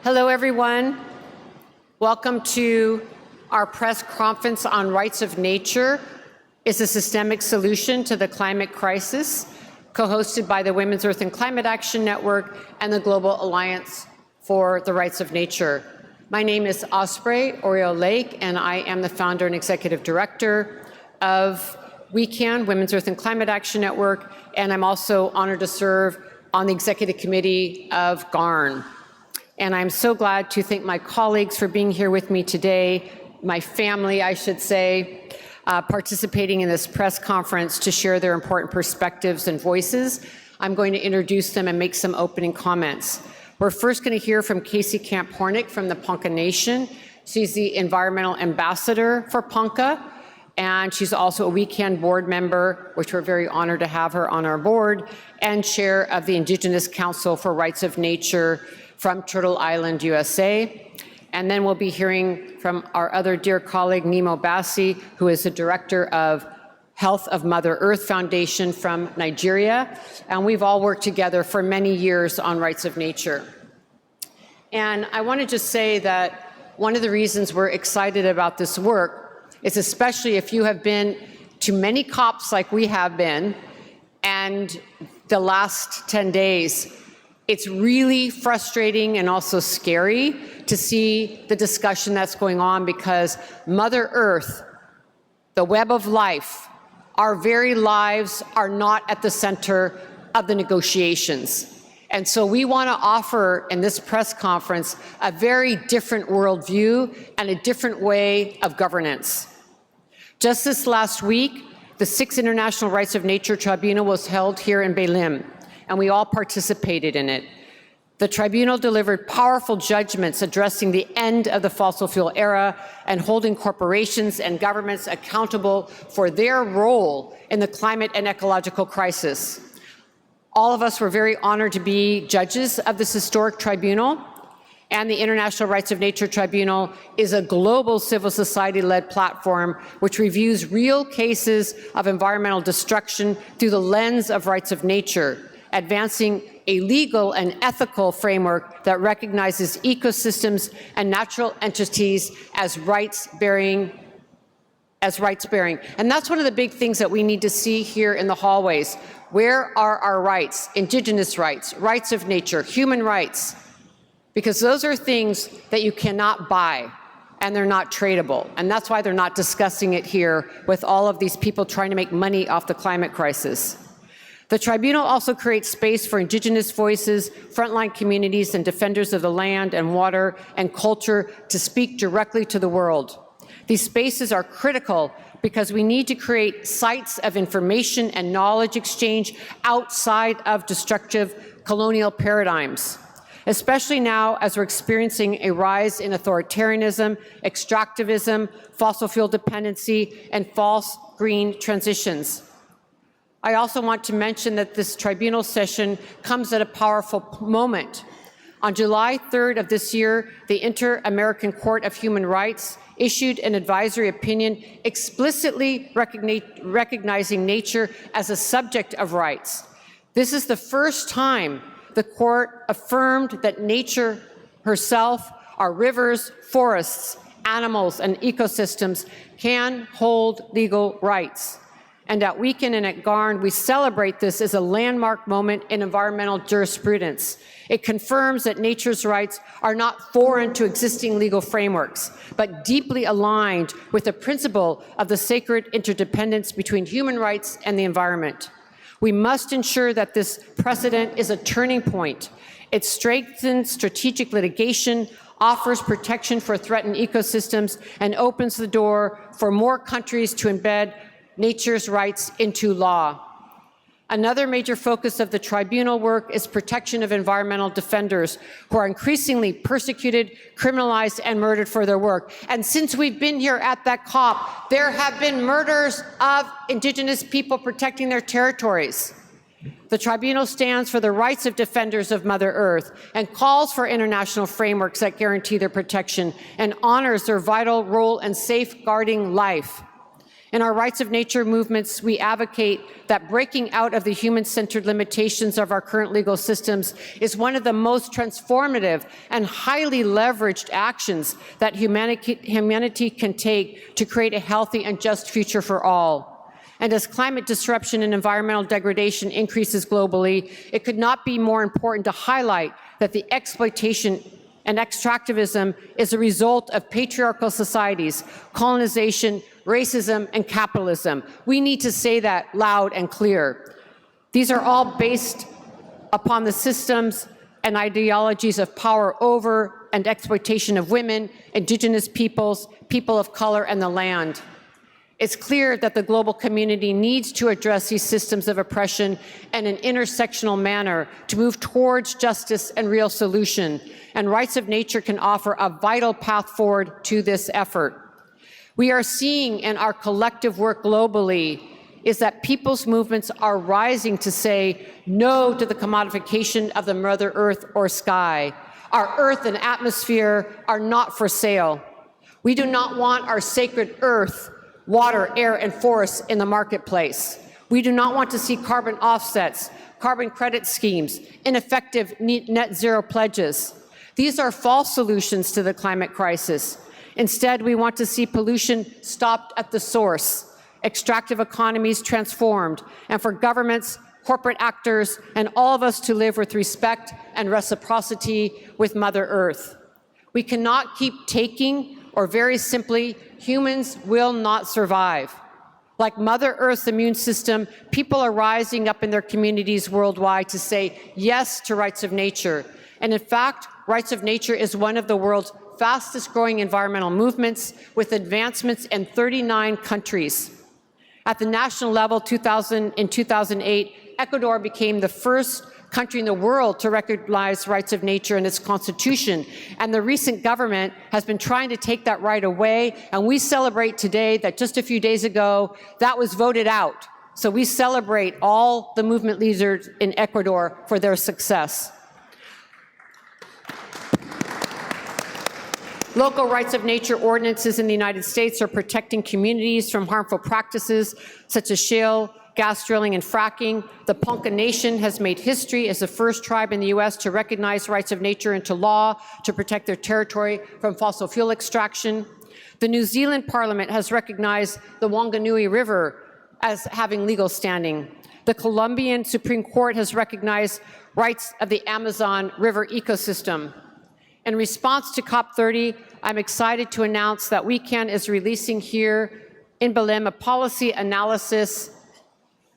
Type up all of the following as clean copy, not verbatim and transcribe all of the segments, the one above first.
Hello, everyone. Welcome to our press conference on Rights of Nature is a Systemic Solution to the Climate Crisis, co-hosted by the Women's Earth and Climate Action Network and the Global Alliance for the Rights of Nature. My name is Osprey Oriole Lake, and I am the founder and executive director of WECAN, Women's Earth and Climate Action Network, and I'm also honored to serve on the executive committee of GARN. And I'm so glad to thank my colleagues for being here with me today, my family, I should say, participating in this press conference to share their important perspectives and voices. I'm going to introduce them and make some opening comments. We're first going to hear from Casey Camp-Horinek from the Ponca Nation. She's the environmental ambassador for Ponca, and she's also a WECAN board member, which we're very honored to have her on our board, and chair of the Indigenous Council for Rights of Nature from Turtle Island, USA. And then we'll be hearing from our other dear colleague, Nemo Bassi, who is the director of Health of Mother Earth Foundation from Nigeria. And we've all worked together for many years on rights of nature. And I want to just say that one of the reasons we're excited about this work is, especially if you have been to many COPs like we have been, and the last 10 days, it's really frustrating and also scary to see the discussion that's going on, because Mother Earth, the web of life, our very lives are not at the center of the negotiations. And so we want to offer in this press conference a very different worldview and a different way of governance. Just this last week, the 6th International Rights of Nature Tribunal was held here in Belém, and we all participated in it. The tribunal delivered powerful judgments addressing the end of the fossil fuel era and holding corporations and governments accountable for their role in the climate and ecological crisis. All of us were very honored to be judges of this historic tribunal, and the International Rights of Nature Tribunal is a global civil society-led platform which reviews real cases of environmental destruction through the lens of rights of nature, advancing a legal and ethical framework that recognizes ecosystems and natural entities as rights-bearing. And that's one of the big things that we need to see here in the hallways. Where are our rights? Indigenous rights, rights of nature, human rights. Because those are things that you cannot buy, and they're not tradable. And that's why they're not discussing it here with all of these people trying to make money off the climate crisis. The tribunal also creates space for Indigenous voices, frontline communities, and defenders of the land and water and culture to speak directly to the world. These spaces are critical because we need to create sites of information and knowledge exchange outside of destructive colonial paradigms, especially now as we're experiencing a rise in authoritarianism, extractivism, fossil fuel dependency, and false green transitions. I also want to mention that this tribunal session comes at a powerful moment. On July 3rd of this year, the Inter-American Court of Human Rights issued an advisory opinion explicitly recognizing nature as a subject of rights. This is the first time the court affirmed that nature herself, our rivers, forests, animals, and ecosystems can hold legal rights. And at WECAN and at GARN, we celebrate this as a landmark moment in environmental jurisprudence. It confirms that nature's rights are not foreign to existing legal frameworks, but deeply aligned with the principle of the sacred interdependence between human rights and the environment. We must ensure that this precedent is a turning point. It strengthens strategic litigation, offers protection for threatened ecosystems, and opens the door for more countries to embed nature's rights into law. Another major focus of the tribunal work is protection of environmental defenders who are increasingly persecuted, criminalized, and murdered for their work. And since we've been here at that COP, there have been murders of Indigenous people protecting their territories. The tribunal stands for the rights of defenders of Mother Earth and calls for international frameworks that guarantee their protection and honors their vital role in safeguarding life. In our rights of nature movements, we advocate that breaking out of the human-centered limitations of our current legal systems is one of the most transformative and highly leveraged actions that humanity can take to create a healthy and just future for all. And as climate disruption and environmental degradation increases globally, it could not be more important to highlight that the exploitation and extractivism is a result of patriarchal societies, colonization, racism, and capitalism. We need to say that loud and clear. These are all based upon the systems and ideologies of power over and exploitation of women, Indigenous peoples, people of color, and the land. It's clear that the global community needs to address these systems of oppression in an intersectional manner to move towards justice and real solution. And rights of nature can offer a vital path forward to this effort. We are seeing in our collective work globally is that people's movements are rising to say no to the commodification of the Mother Earth or sky. Our earth and atmosphere are not for sale. We do not want our sacred earth, water, air, and forests in the marketplace. We do not want to see carbon offsets, carbon credit schemes, ineffective net zero pledges. These are false solutions to the climate crisis. Instead, we want to see pollution stopped at the source, extractive economies transformed, and for governments, corporate actors, and all of us to live with respect and reciprocity with Mother Earth. We cannot keep taking, or very simply, humans will not survive. Like Mother Earth's immune system, people are rising up in their communities worldwide to say yes to rights of nature. And in fact, rights of nature is one of the world's fastest growing environmental movements with advancements in 39 countries. At the national level, in 2008, Ecuador became the first country in the world to recognize rights of nature in its constitution. And the recent government has been trying to take that right away. And we celebrate today that just a few days ago, that was voted out. So we celebrate all the movement leaders in Ecuador for their success. Local rights of nature ordinances in the United States are protecting communities from harmful practices such as shale, gas drilling, and fracking. The Ponca Nation has made history as the first tribe in the U.S. to recognize rights of nature into law to protect their territory from fossil fuel extraction. The New Zealand Parliament has recognized the Wanganui River as having legal standing. The Colombian Supreme Court has recognized rights of the Amazon River ecosystem. In response to COP30, I'm excited to announce that WECAN is releasing here in Belém a policy analysis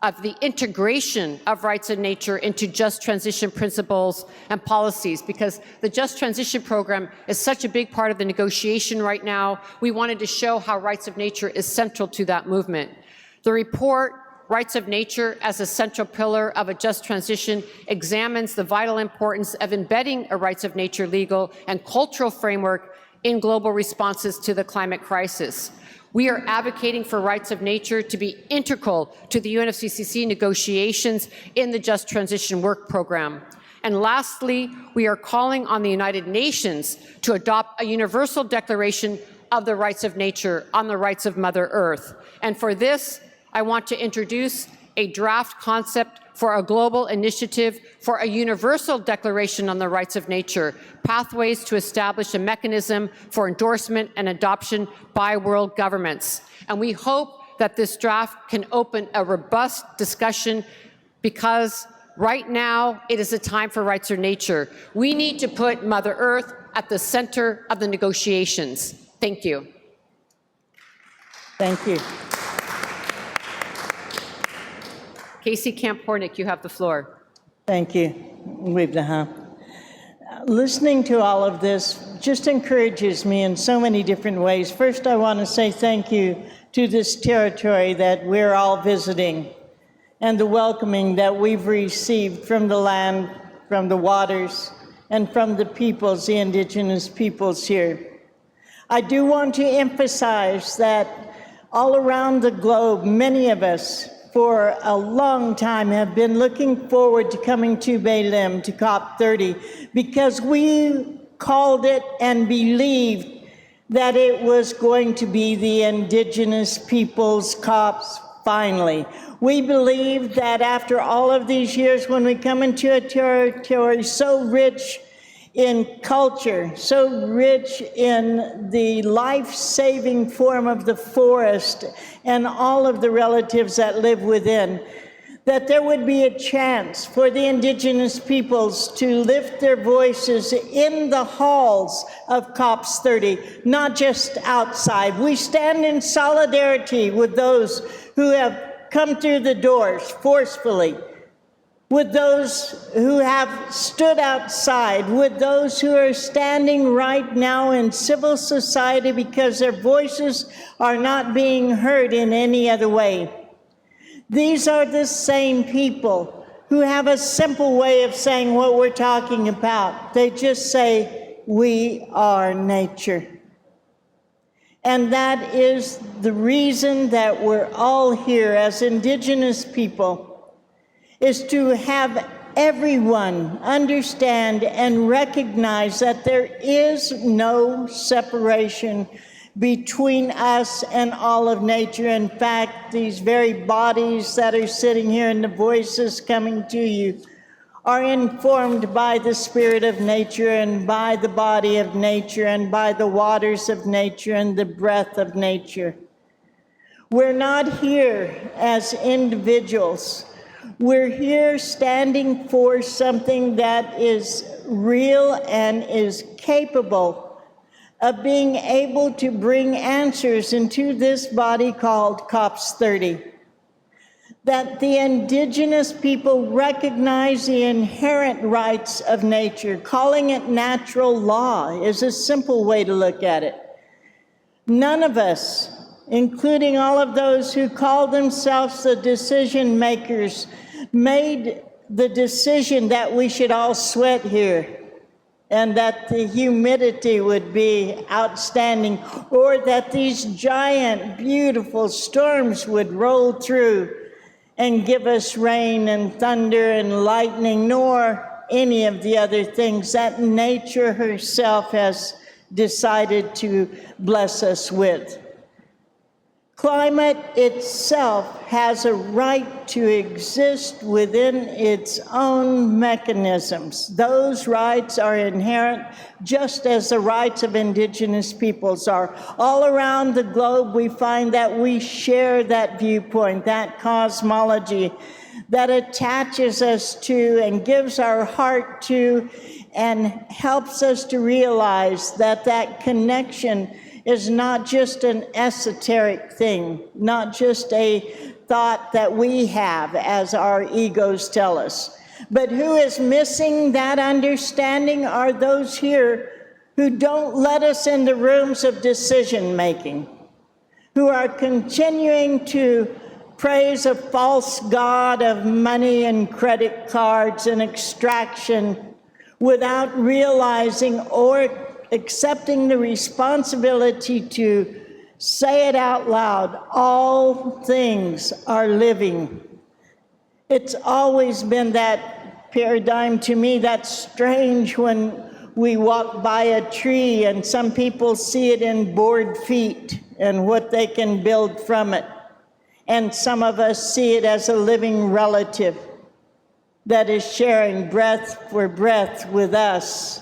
of the integration of rights of nature into just transition principles and policies, because the Just Transition Program is such a big part of the negotiation right now. We wanted to show how rights of nature is central to that movement. The report, Rights of Nature as a Central Pillar of a Just Transition, examines the vital importance of embedding a rights of nature legal and cultural framework in global responses to the climate crisis. We are advocating for rights of nature to be integral to the UNFCCC negotiations in the Just Transition Work Program. And lastly, we are calling on the United Nations to adopt a universal declaration of the rights of nature on the rights of Mother Earth. And for this, I want to introduce a draft concept for a global initiative for a universal declaration on the rights of nature, pathways to establish a mechanism for endorsement and adoption by world governments. And we hope that this draft can open a robust discussion, because right now it is a time for rights of nature. We need to put Mother Earth at the center of the negotiations. Thank you. Thank you. Casey Camp-Horinek, you have the floor. Thank you. Listening to all of this just encourages me in so many different ways. First, I want to say thank you to this territory that we're all visiting and the welcoming that we've received from the land, from the waters, and from the peoples, the Indigenous peoples here. I do want to emphasize that all around the globe, many of us for a long time have been looking forward to coming to Belém, to COP30, because we called it and believed that it was going to be the Indigenous peoples' COPs finally. We believe that after all of these years, when we come into a territory so rich in culture, so rich in the life-saving form of the forest and all of the relatives that live within, that there would be a chance for the Indigenous peoples to lift their voices in the halls of COP30, not just outside. We stand in solidarity with those who have come through the doors forcefully, with those who have stood outside, with those who are standing right now in civil society because their voices are not being heard in any other way. These are the same people who have a simple way of saying what we're talking about. They just say, "We are nature." And that is the reason that we're all here as Indigenous people, is to have everyone understand and recognize that there is no separation between us and all of nature. In fact, these very bodies that are sitting here and the voices coming to you are informed by the spirit of nature and by the body of nature and by the waters of nature and the breath of nature. We're not here as individuals. We're here standing for something that is real and is capable of being able to bring answers into this body called COP30. That the Indigenous people recognize the inherent rights of nature. Calling it natural law is a simple way to look at it. None of us, including all of those who call themselves the decision makers, made the decision that we should all sweat here and that the humidity would be outstanding, or that these giant, beautiful storms would roll through and give us rain and thunder and lightning, nor any of the other things that nature herself has decided to bless us with. Climate itself has a right to exist within its own mechanisms. Those rights are inherent, just as the rights of Indigenous peoples are. All around the globe, we find that we share that viewpoint, that cosmology that attaches us to and gives our heart to and helps us to realize that that connection is not just an esoteric thing, not just a thought that we have as our egos tell us. But who is missing that understanding are those here who don't let us in the rooms of decision making, who are continuing to praise a false god of money and credit cards and extraction without realizing or accepting the responsibility to say it out loud. All things are living. It's always been that paradigm to me that's strange when we walk by a tree and some people see it in board feet and what they can build from it. And some of us see it as a living relative that is sharing breath for breath with us.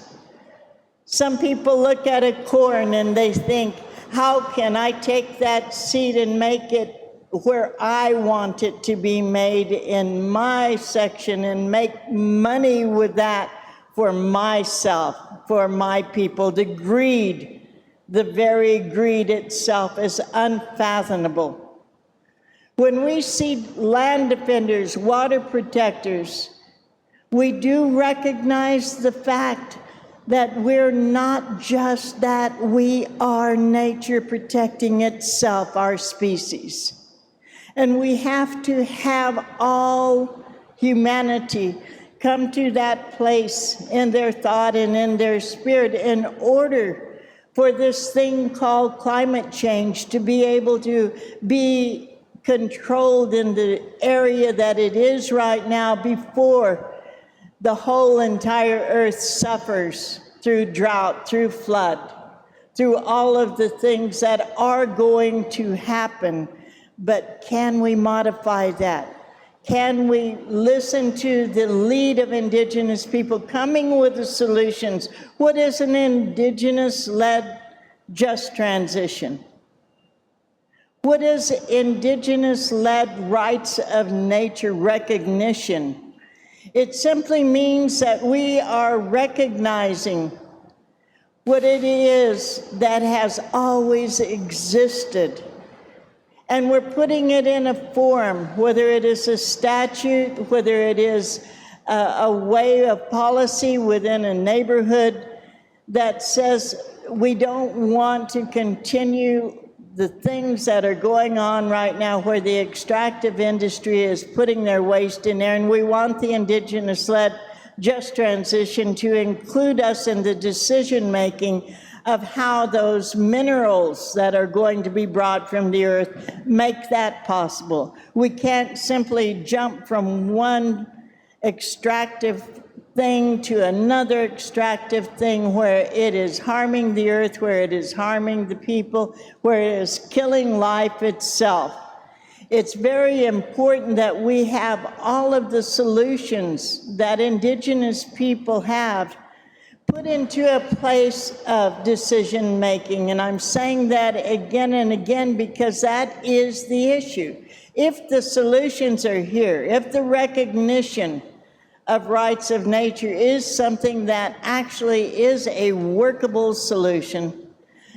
Some people look at a corn and they think, how can I take that seed and make it where I want it to be made in my section and make money with that for myself, for my people? The greed, the very greed itself is unfathomable. When we see land defenders, water protectors, we do recognize the fact that we're not just that, we are nature protecting itself, our species. And we have to have all humanity come to that place in their thought and in their spirit in order for this thing called climate change to be able to be controlled in the area that it is right now before the whole entire earth suffers through drought, through flood. through all of the things that are going to happen, but can we modify that? Can we listen to the lead of Indigenous people coming with the solutions? What is an Indigenous-led just transition? What is Indigenous-led rights of nature recognition? It simply means that we are recognizing what it is that has always existed. And we're putting it in a form, whether it is a statute, whether it is a way of policy within a neighborhood that says we don't want to continue the things that are going on right now where the extractive industry is putting their waste in there, and we want the Indigenous-led just transition to include us in the decision-making of how those minerals that are going to be brought from the earth make that possible. We can't simply jump from one extractive thing to another extractive thing where it is harming the earth, where it is harming the people, where it is killing life itself. It's very important that we have all of the solutions that Indigenous people have put into a place of decision-making. And I'm saying that again and again because that is the issue. If the solutions are here, if the recognition of rights of nature is something that actually is a workable solution,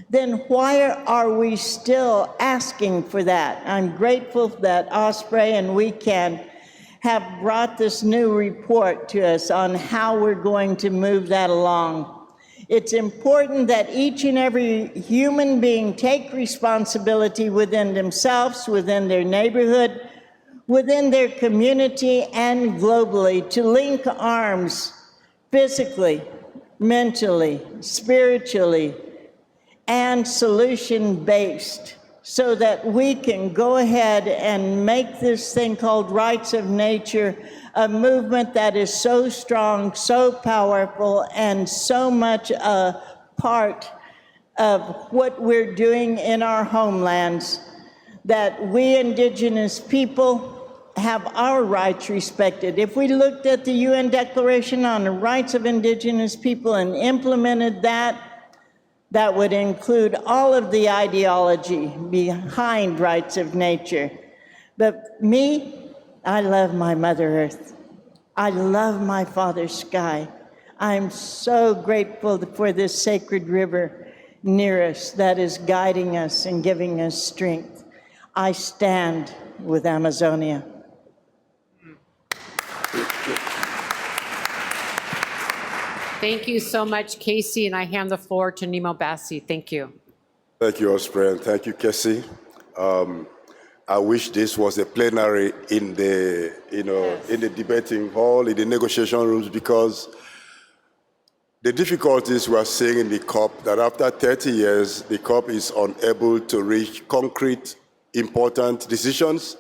then why are we still asking for that? I'm grateful that Osprey and WECAN have brought this new report to us on how we're going to move that along. It's important that each and every human being take responsibility within themselves, within their neighborhood, within their community, and globally to link arms physically, mentally, spiritually, and solution-based, so that we can go ahead and make this thing called rights of nature a movement that is so strong, so powerful, and so much a part of what we're doing in our homelands, that we Indigenous people have our rights respected. If we looked at the UN Declaration on the Rights of Indigenous People and implemented that, that would include all of the ideology behind rights of nature. But me, I love my Mother Earth. I love my Father Sky. I'm so grateful for this sacred river near us that is guiding us and giving us strength. I stand with Amazonia. Thank you so much, Casey, and I hand the floor to Nemo Bassi. Thank you. Thank you, Osprey, and thank you, Casey. I wish this was a plenary in the, in the debating hall, in the negotiation rooms, because the difficulties we are seeing in the COP, that after 30 years, the COP is unable to reach concrete, important decisions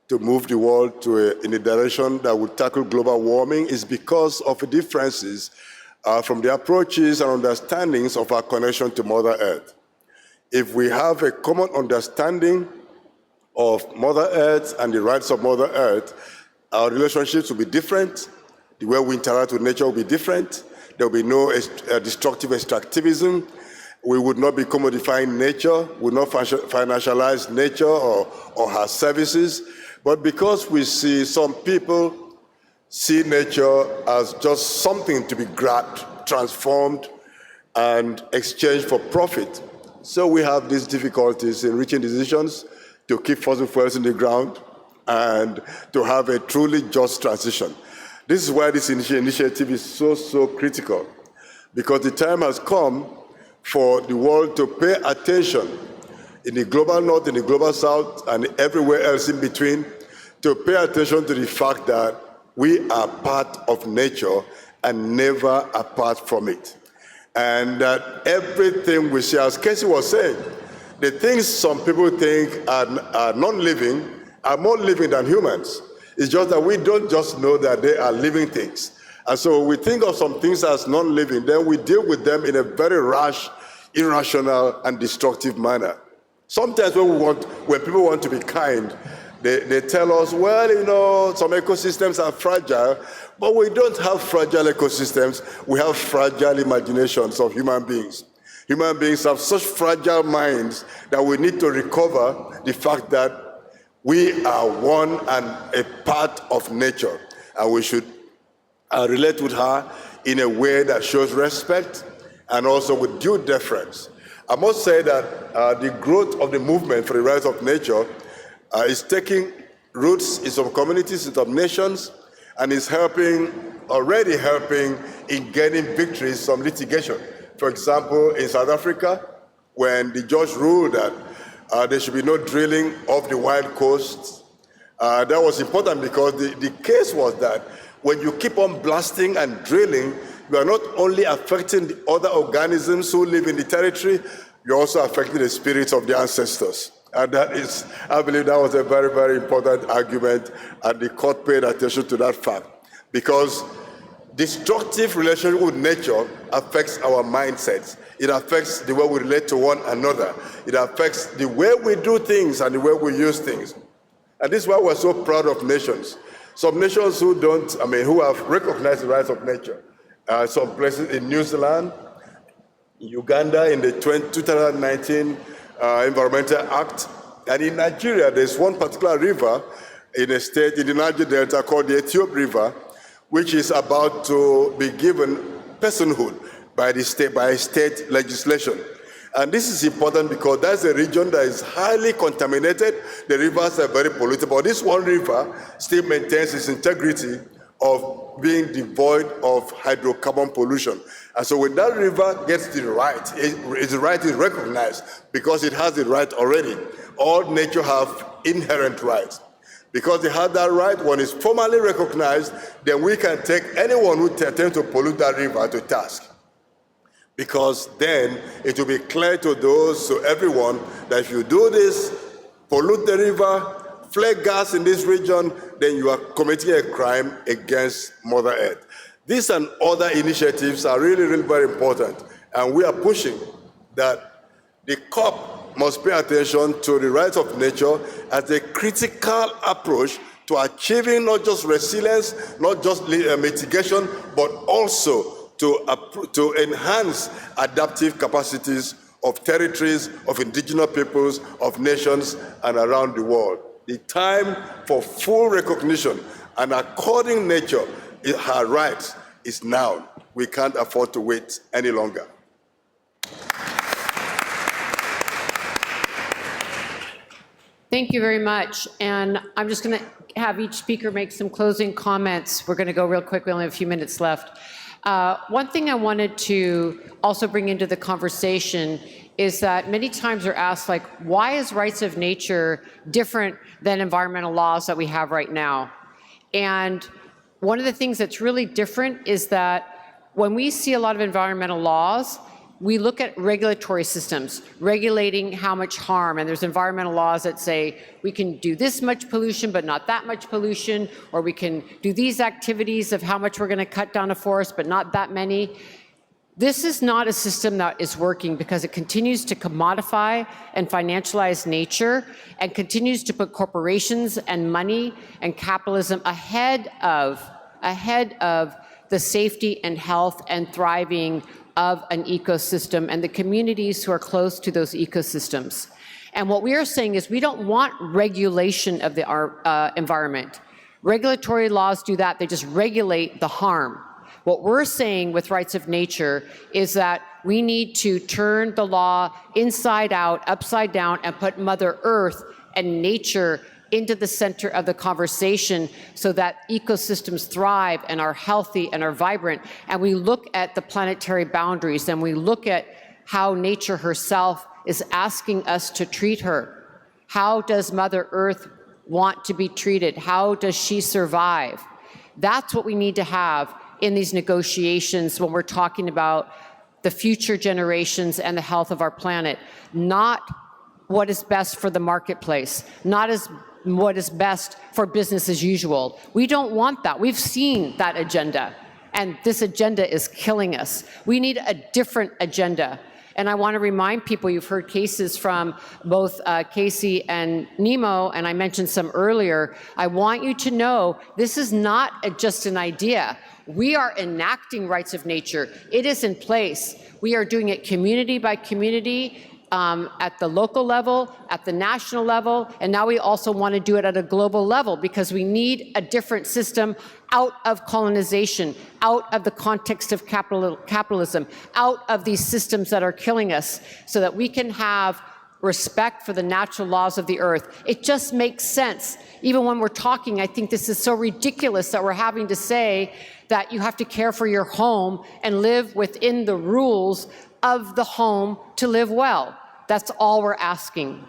to move the world in a direction that would tackle global warming, is because of the differences from the approaches and understandings of our connection to Mother Earth. If we have a common understanding of Mother Earth and the rights of Mother Earth, our relationships will be different, the way we interact with nature will be different, there will be no destructive extractivism, we would not be commodifying nature, we would not financialize nature or her services, but because we see some people see nature as just something to be grabbed, transformed, and exchanged for profit. So we have these difficulties in reaching decisions to keep fossil fuels in the ground and to have a truly just transition. This is why this initiative is so critical, because the time has come for the world to pay attention in the global north, in the global south, and everywhere else in between, to pay attention to the fact that we are part of nature and never apart from it. And that everything we see, as Casey was saying, the things some people think are non-living are more living than humans. It's just that we don't just know that they are living things. And so we think of some things as non-living, then we deal with them in a very rash, irrational and destructive manner. Sometimes when people want to be kind, they tell us, well, you know, some ecosystems are fragile, but we don't have fragile ecosystems. We have fragile imaginations of human beings. Human beings have such fragile minds that we need to recover the fact that we are one and a part of nature, and we should relate with her in a way that shows respect and also with due deference. I must say that the growth of the movement for the rights of nature is taking roots in some communities, in some nations, and is already helping in getting victories from litigation. For example, in South Africa, when the judge ruled that there should be no drilling off the wild coasts, that was important because the case was that when you keep on blasting and drilling, you are not only affecting the other organisms who live in the territory, you're also affecting the spirits of the ancestors. And that is, I believe that was a very, very important argument, and the court paid attention to that fact. Because destructive relationship with nature affects our mindsets. It affects the way we relate to one another. It affects the way we do things and the way we use things. And this is why we're so proud of nations. Some nations who have recognized the rights of nature. Some places in New Zealand, Uganda in the 2019 Environmental Act, and in Nigeria, there's one particular river in a state in the Niger Delta called the Ethiopia River, which is about to be given personhood by state legislation. And this is important because that's a region that is highly contaminated. The rivers are very polluted, but this one river still maintains its integrity of being devoid of hydrocarbon pollution. And so when that river gets the right, its right is recognized because it has the right already. All nature have inherent rights. Because they have that right, when it's formally recognized, then we can take anyone who attempts to pollute that river to task. Because then it will be clear to everyone that if you do this, pollute the river, flare gas in this region, then you are committing a crime against Mother Earth. These and other initiatives are really, really very important. And we are pushing that the COP must pay attention to the rights of nature as a critical approach to achieving not just resilience, not just mitigation, but also to enhance adaptive capacities of territories, of indigenous peoples, of nations, and around the world. The time for full recognition and according nature her rights is now. We can't afford to wait any longer. Thank you very much. And I'm just going to have each speaker make some closing comments. We're going to go real quick. We only have a few minutes left. One thing I wanted to also bring into the conversation is that many times we're asked, like, why is rights of nature different than environmental laws that we have right now? And one of the things that's really different is that when we see a lot of environmental laws, we look at regulatory systems, regulating how much harm, and there's environmental laws that say we can do this much pollution but not that much pollution, or we can do these activities of how much we're going to cut down a forest but not that many. This is not a system that is working because it continues to commodify and financialize nature and continues to put corporations and money and capitalism ahead of the safety and health and thriving of an ecosystem and the communities who are close to those ecosystems. And what we are saying is we don't want regulation of the environment. Regulatory laws do that, they just regulate the harm. What we're saying with rights of nature is that we need to turn the law inside out, upside down, and put Mother Earth and nature into the center of the conversation so that ecosystems thrive and are healthy and are vibrant. And we look at the planetary boundaries and we look at how nature herself is asking us to treat her. How does Mother Earth want to be treated? How does she survive? That's what we need to have in these negotiations when we're talking about the future generations and the health of our planet, not what is best for the marketplace, not as what is best for business as usual. We don't want that. We've seen that agenda, and this agenda is killing us. We need a different agenda. And I want to remind people, you've heard cases from both Casey and Nemo, and I mentioned some earlier. I want you to know this is not just an idea. We are enacting rights of nature. It is in place. We are doing it community by community, at the local level, at the national level, and now we also want to do it at a global level because we need a different system out of colonization, out of the context of capitalism, out of these systems that are killing us, so that we can have respect for the natural laws of the earth. It just makes sense. Even when we're talking, I think this is so ridiculous that we're having to say that you have to care for your home and live within the rules of the home to live well. That's all we're asking.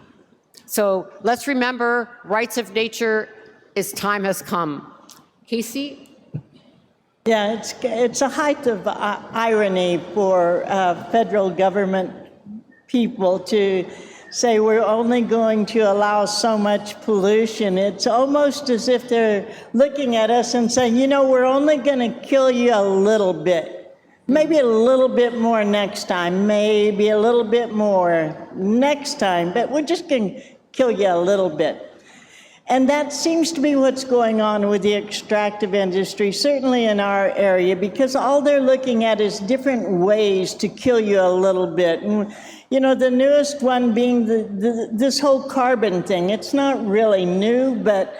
So let's remember, rights of nature, is time has come. Casey? Yeah, it's a height of irony for federal government people to say we're only going to allow so much pollution. It's almost as if they're looking at us and saying, you know, we're only going to kill you a little bit. Maybe a little bit more next time, maybe a little bit more next time, but we're just going to kill you a little bit. And that seems to be what's going on with the extractive industry, certainly in our area, because all they're looking at is different ways to kill you a little bit. And, you know, the newest one being this whole carbon thing. It's not really new, but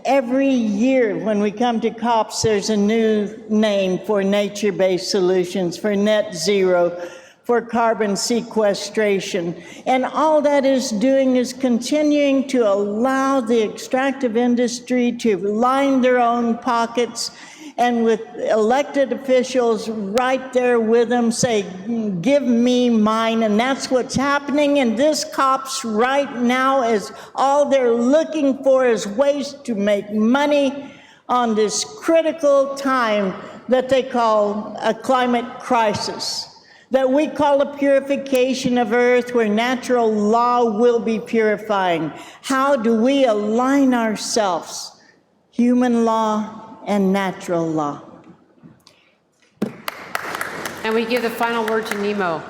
every year when we come to COPs, there's a new name for nature-based solutions, for net zero, for carbon sequestration. And all that is doing is continuing to allow the extractive industry to line their own pockets, and with elected officials right there with them say, give me mine. And that's what's happening in this COPs right now, is all they're looking for is ways to make money on this critical time that they call a climate crisis, that we call a purification of earth, where natural law will be purifying. How do we align ourselves, human law and natural law? And we give the final word to Nemo.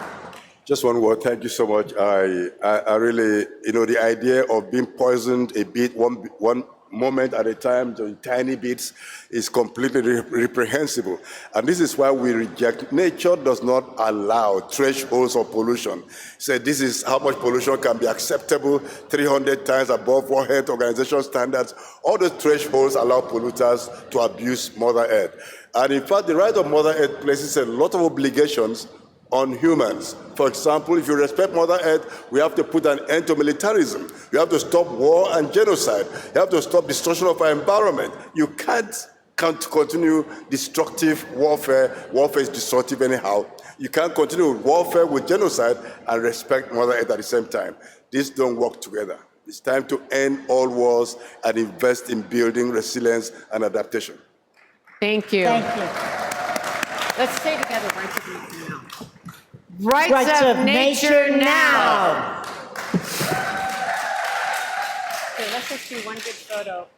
Just one word. Thank you so much. I really, you know, the idea of being poisoned a bit, one moment at a time, to tiny bits, is completely reprehensible. And this is why we reject. Nature does not allow thresholds of pollution. So this is how much pollution can be acceptable, 300 times above World Health Organization standards. All the thresholds allow polluters to abuse Mother Earth. And in fact, the right of Mother Earth places a lot of obligations on humans. For example, if you respect Mother Earth, we have to put an end to militarism. You have to stop war and genocide. You have to stop destruction of our environment. You can't continue destructive warfare. Warfare is destructive anyhow. You can't continue warfare with genocide and respect Mother Earth at the same time. These don't work together. It's time to end all wars and invest in building resilience and adaptation. Thank you. Thank you. Let's stay together. Rights of nature now. Okay, let's just do one good photo.